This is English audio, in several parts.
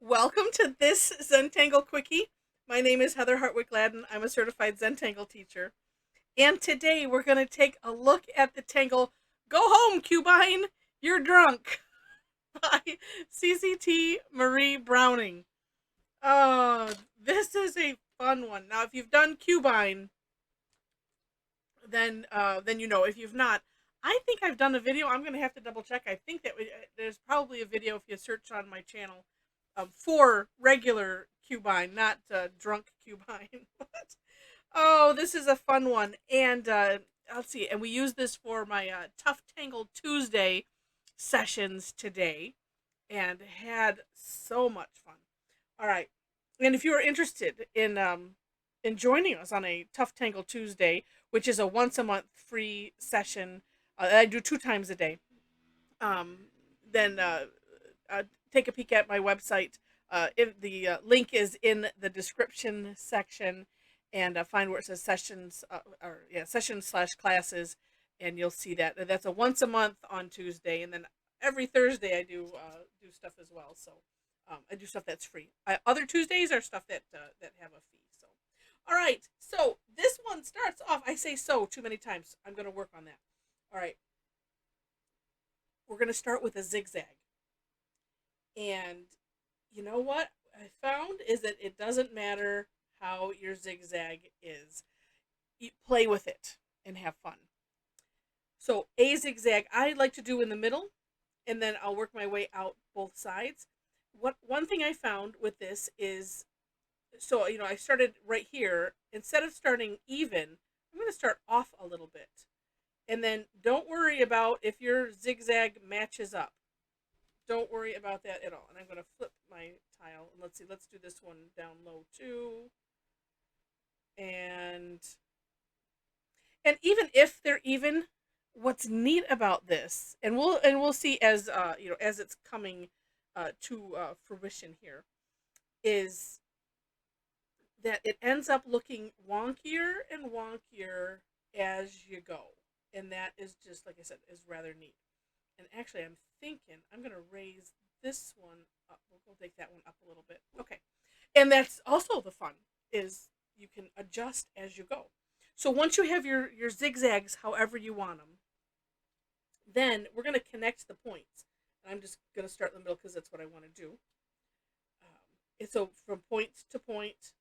Welcome to this Zentangle Quickie. My name is Heather Hartwick Gladden. I'm a certified Zentangle teacher. And today we're going to take a look at the Tangle Go Home, Cubine! You're Drunk by CZT Marie Browning. Oh, this is a fun one. Now, if you've done Cubine, then you know. If you've not, I think I've done a video. I'm going to have to double check. I think that there's probably a video if you search on my channel for regular Cubine, not drunk Cubine. But oh, this is a fun one, and let's see. And we use this for my Tough Tangle Tuesday sessions today, and had so much fun. All right, and if you are interested in joining us on a Tough Tangle Tuesday, which is a once a month free session, I do 2 times a day. Um, then take a peek at my website. If the link is in the description section, and find where it says sessions, sessions/classes, and you'll see that that's a once a month on Tuesday, and then every Thursday I do stuff as well. So I do stuff that's free. Other Tuesdays are stuff that have a fee. So all right, so this one starts off. I say so too many times. I'm going to work on that. All right, we're going to start with a zigzag. And you know what I found is that it doesn't matter how your zigzag is. You play with it and have fun. So a zigzag I like to do in the middle, and then I'll work my way out both sides. What one thing I found with this is, so I started right here. Instead of starting even, I'm going to start off a little bit. And then don't worry about if your zigzag matches up. Don't worry about that at all. And I'm going to flip my tile. And let's see, let's do this one down low too. And even if they're even, what's neat about this, and we'll see as as it's coming to fruition here, is that it ends up looking wonkier and wonkier as you go. And that is just, like I said, is rather neat. And actually, I'm thinking I'm going to raise this one up. We'll take that one up a little bit. Okay. And that's also the fun, is you can adjust as you go. So once you have your zigzags however you want them, then we're going to connect the points. And I'm just going to start in the middle because that's what I want to do. And so from point to point.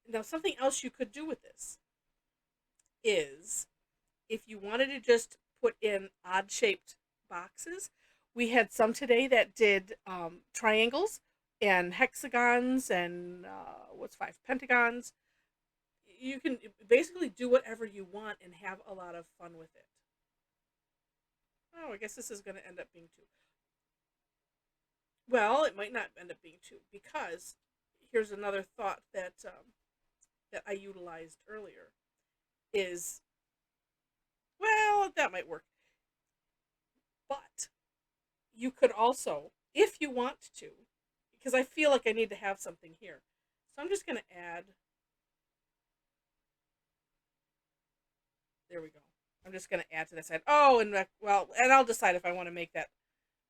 Now, something else you could do with this is, if you wanted to just put in odd shaped boxes, we had some today that did triangles and hexagons and what's five pentagons. You can basically do whatever you want and have a lot of fun with it. Oh, I guess this is going to end up being two. Well, it might not end up being two, because here's another thought that I utilized earlier is, well, that might work. But you could also, if you want to, because I feel like I need to have something here. So I'm just going to add, there we go. I'm just going to add to this side. Oh, and well, and I'll decide if I want to make that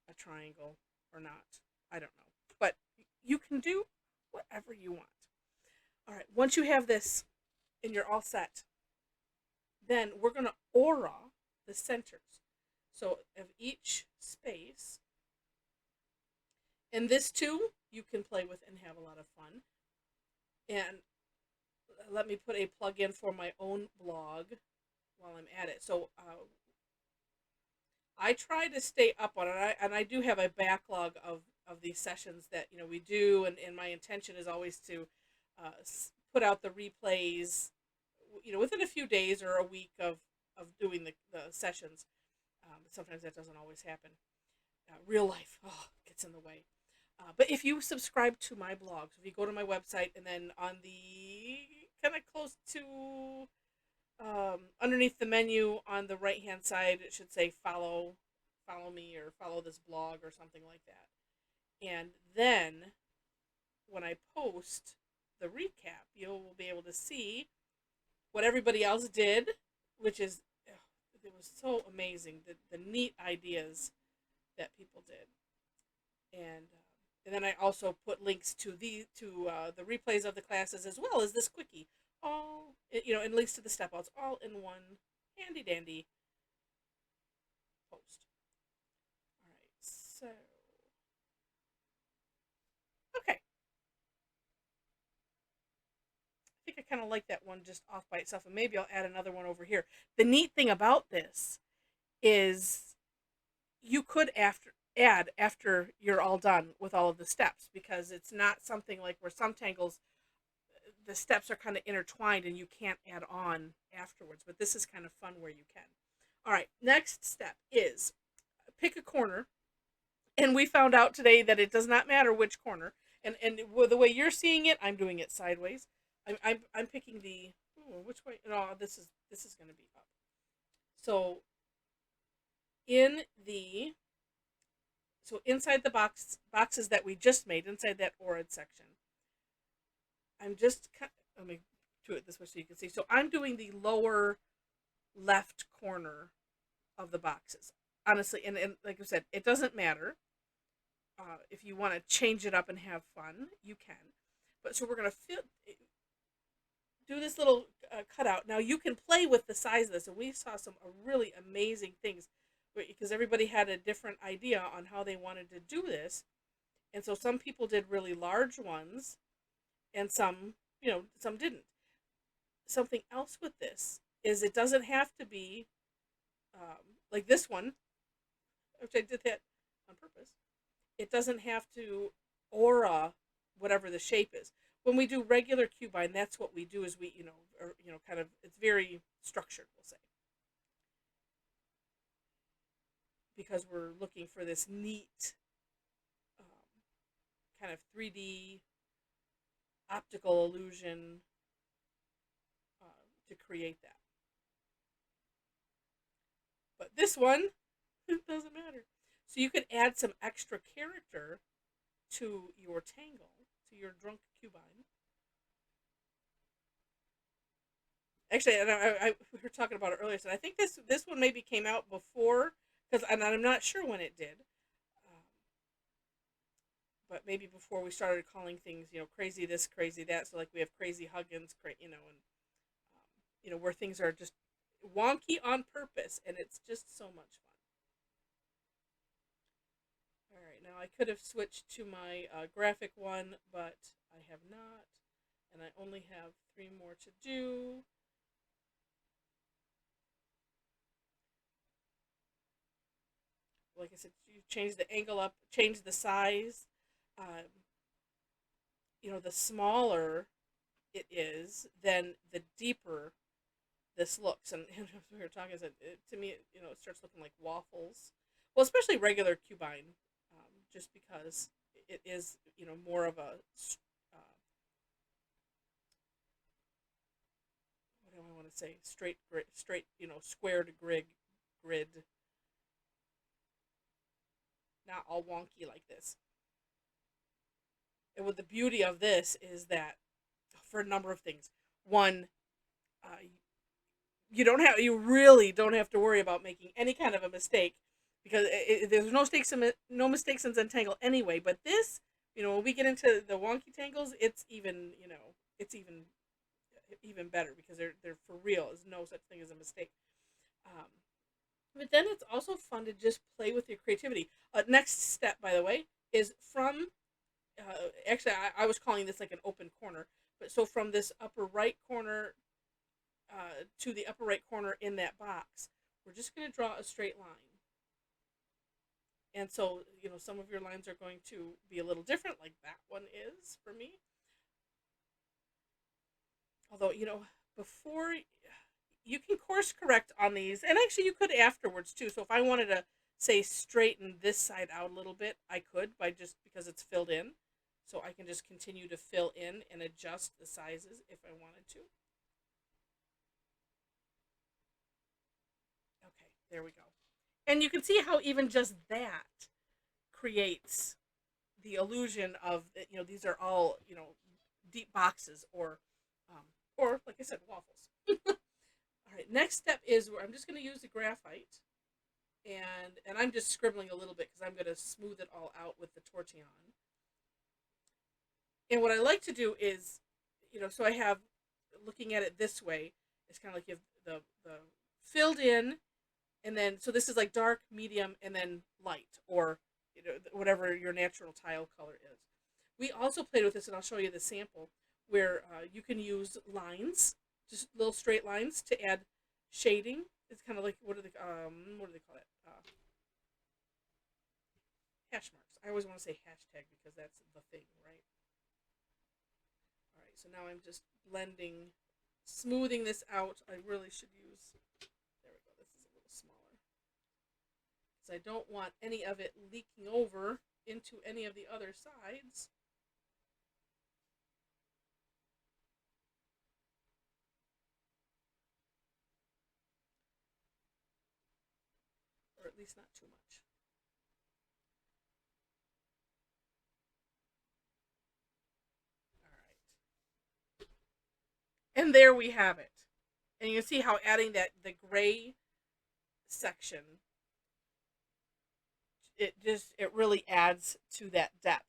a triangle or not. I don't know. But you can do whatever you want. All right, once you have this and you're all set, then we're going to aura the centers. So of each space, and this too, you can play with and have a lot of fun. And let me put a plug in for my own blog while I'm at it. So I try to stay up on it, and I do have a backlog of these sessions that we do, and my intention is always to put out the replays, within a few days or a week of doing the sessions. But sometimes that doesn't always happen. Real life gets in the way. But if you subscribe to my blog, so if you go to my website, and then on the kind of close to underneath the menu on the right hand side, it should say follow me or follow this blog or something like that. And then when I post the recap, you'll be able to see what everybody else did, which is, it was so amazing, the neat ideas that people did. And then I also put links to the replays of the classes as well as this quickie, all and links to the step outs all in one handy dandy post. All right, so okay, I think I kind of like that one just off by itself, and maybe I'll add another one over here. The neat thing about this is you could add after you're all done with all of the steps, because it's not something like where some tangles the steps are kind of intertwined and you can't add on afterwards, but this is kind of fun where you can. All right, next step is pick a corner, and we found out today that it does not matter which corner, and the way you're seeing it, I'm doing it sideways. I'm picking the which way. No, this is going to be up. So in the so inside the boxes that we just made, inside that ORAD section, I'm just let me do it this way so you can see. So I'm doing the lower left corner of the boxes, honestly, and like I said, it doesn't matter. If you want to change it up and have fun, you can. But so we're gonna do this little cutout. Now you can play with the size of this, and we saw some really amazing things because everybody had a different idea on how they wanted to do this, and so some people did really large ones, and some didn't. Something else with this is it doesn't have to be like this one, which I did that on purpose. It doesn't have to aura whatever the shape is. When we do regular Cubine, that's what we do is we, kind of, it's very structured, we'll say. Because we're looking for this neat kind of 3D optical illusion to create that. But this one, it doesn't matter. So you could add some extra character to your tangle, to your drunk Cubine. Actually, and we were talking about it earlier, so I think this one maybe came out before, because I'm not sure when it did, but maybe before we started calling things, crazy this, crazy that. So like we have crazy Huggins, and where things are just wonky on purpose, and it's just so much fun. All right, now I could have switched to my graphic one, but I have not, and I only have 3 more to do. Like I said, you change the angle up, change the size. Um, the smaller it is, then the deeper this looks. And as we were talking, to me, it starts looking like waffles. Well, especially regular Cubine, just because it is, more of a what do I want to say? Straight, square to grid, not all wonky like this. And what the beauty of this is that, for a number of things, one, you really don't have to worry about making any kind of a mistake, because there's no mistakes in Zentangle anyway. But this, when we get into the wonky tangles, it's even better, because they're for real. There's no such thing as a mistake. But then it's also fun to just play with your creativity. Next step, by the way, is from actually I was calling this like an open corner, but so from this upper right corner to the upper right corner in that box, we're just going to draw a straight line. And so, some of your lines are going to be a little different, like that one is for me. Although, before you can course correct on these, and actually you could afterwards too. So if I wanted to say straighten this side out a little bit, I could, because it's filled in. So I can just continue to fill in and adjust the sizes if I wanted to. Okay, there we go. And you can see how even just that creates the illusion of, these are all, deep boxes, or like I said, waffles. All right, next step is where I'm just going to use the graphite, and I'm just scribbling a little bit because I'm going to smooth it all out with the tortillon. And what I like to do is, so I have, looking at it this way, it's kind of like you have the filled in, and then, so this is like dark, medium, and then light, or whatever your natural tile color is. We also played with this, and I'll show you the sample, where you can use lines, just little straight lines, to add shading. It's kind of like, what do they call it? Hash marks. I always want to say hashtag because that's the thing, right? All right, so now I'm just blending, smoothing this out. I really should use, there we go, this is a little smaller, because I don't want any of it leaking over into any of the other sides. Or at least not too much. All right. And there we have it. And you can see how adding the gray section, it really adds to that depth.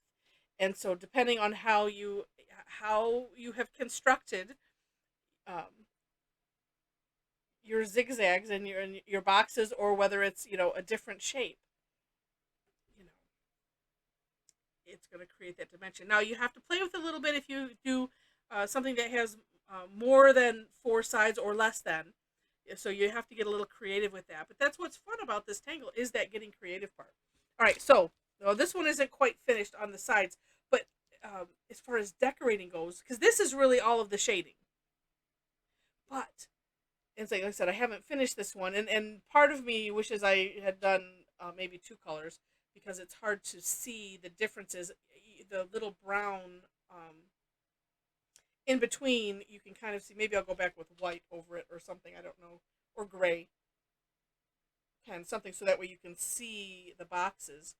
And so depending on how you have constructed your zigzags and your boxes, or whether it's a different shape, it's going to create that dimension. Now you have to play with it a little bit if you do something that has more than 4 sides or less than. So you have to get a little creative with that. But that's what's fun about this tangle, is that getting creative part. All right, so this one isn't quite finished on the sides, but as far as decorating goes, because this is really all of the shading. But, and like I said, I haven't finished this one, and part of me wishes I had done maybe 2 colors, because it's hard to see the differences. The little brown in between, you can kind of see. Maybe I'll go back with white over it or something, I don't know, or gray, kind of something, so that way you can see the boxes.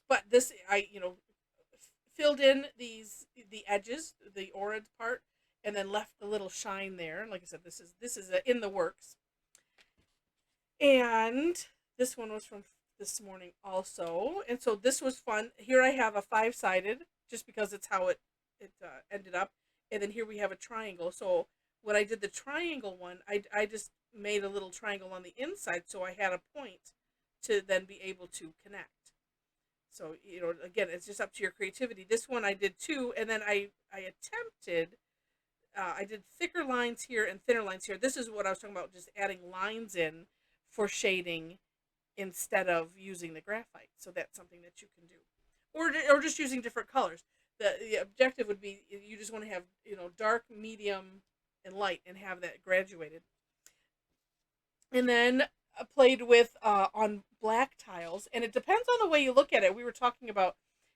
But this, I filled in the edges, the orange part, and then left the little shine there. Like I said, this is in the works. And this one was from this morning also, and so this was fun. Here I have a 5-sided, just because it's how it ended up, and then here we have a triangle. So when I did the triangle one, I just made a little triangle on the inside, so I had a point to then be able to connect. So again, it's just up to your creativity. This one I did 2, and then I attempted. I did thicker lines here and thinner lines here. This is what I was talking about, just adding lines in for shading instead of using the graphite. So that's something that you can do, or just using different colors. The objective would be, you just want to have dark, medium, and light, and have that graduated. And then I played with on black tiles, and it depends on the way you look at it. We were talking about,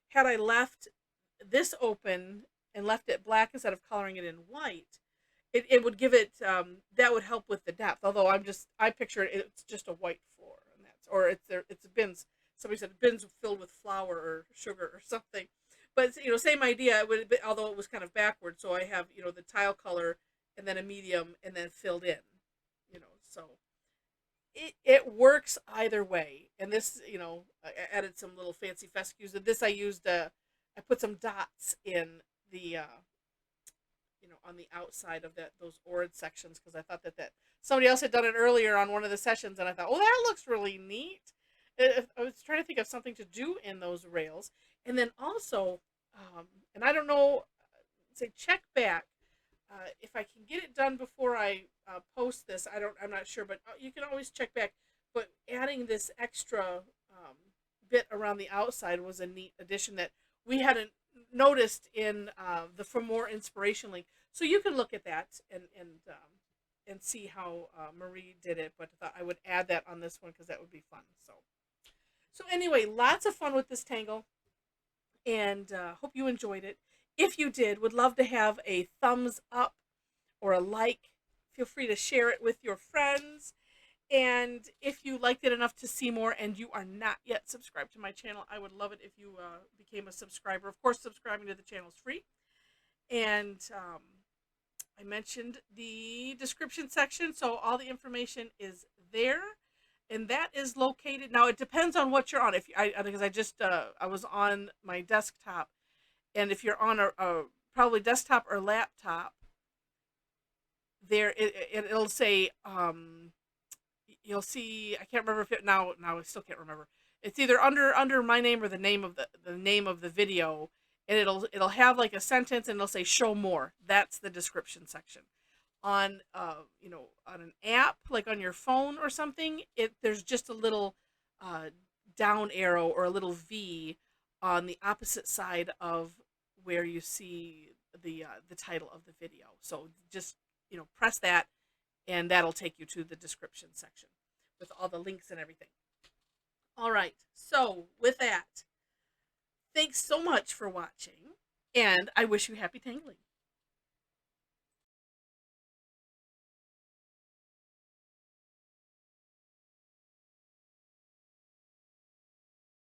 had I left this open and left it black instead of coloring it in white, it would give it that would help with the depth. Although I picture it's just a white floor, and it's bins. Somebody said bins filled with flour or sugar or something. But same idea. It would be, although it was kind of backwards. So I have the tile color, and then a medium, and then filled in. So it works either way. And this, I added some little fancy fescues. And this I used I put some dots in the on the outside of those orange sections, because I thought that somebody else had done it earlier on one of the sessions, and I thought, oh, that looks really neat. I was trying to think of something to do in those rails. And then also, and I don't know, say check back if I can get it done before I post this. I'm not sure, but you can always check back. But adding this extra bit around the outside was a neat addition that we hadn't noticed in the For More Inspiration link. So you can look at that and see how Marie did it. But I thought I would add that on this one, because that would be fun. So anyway, lots of fun with this tangle, and hope you enjoyed it. If you did, would love to have a thumbs up or a like. Feel free to share it with your friends. And if you liked it enough to see more, and you are not yet subscribed to my channel, I would love it if you became a subscriber. Of course, subscribing to the channel is free. And I mentioned the description section, so all the information is there. and that is located. Now it depends on what you're on. If I because I just I was on my desktop, and if you're on a probably desktop or laptop, there it'll say you'll see. I can't remember if it now. Now I still can't remember. It's either under my name or the name of the name of the video, and it'll have like a sentence, and it'll say show more. That's the description section. On on an app like on your phone or something, there's just a little down arrow or a little V on the opposite side of where you see the title of the video. So just press that, and that'll take you to the description section with all the links and everything. All right. So with that, thanks so much for watching, and I wish you happy tangling.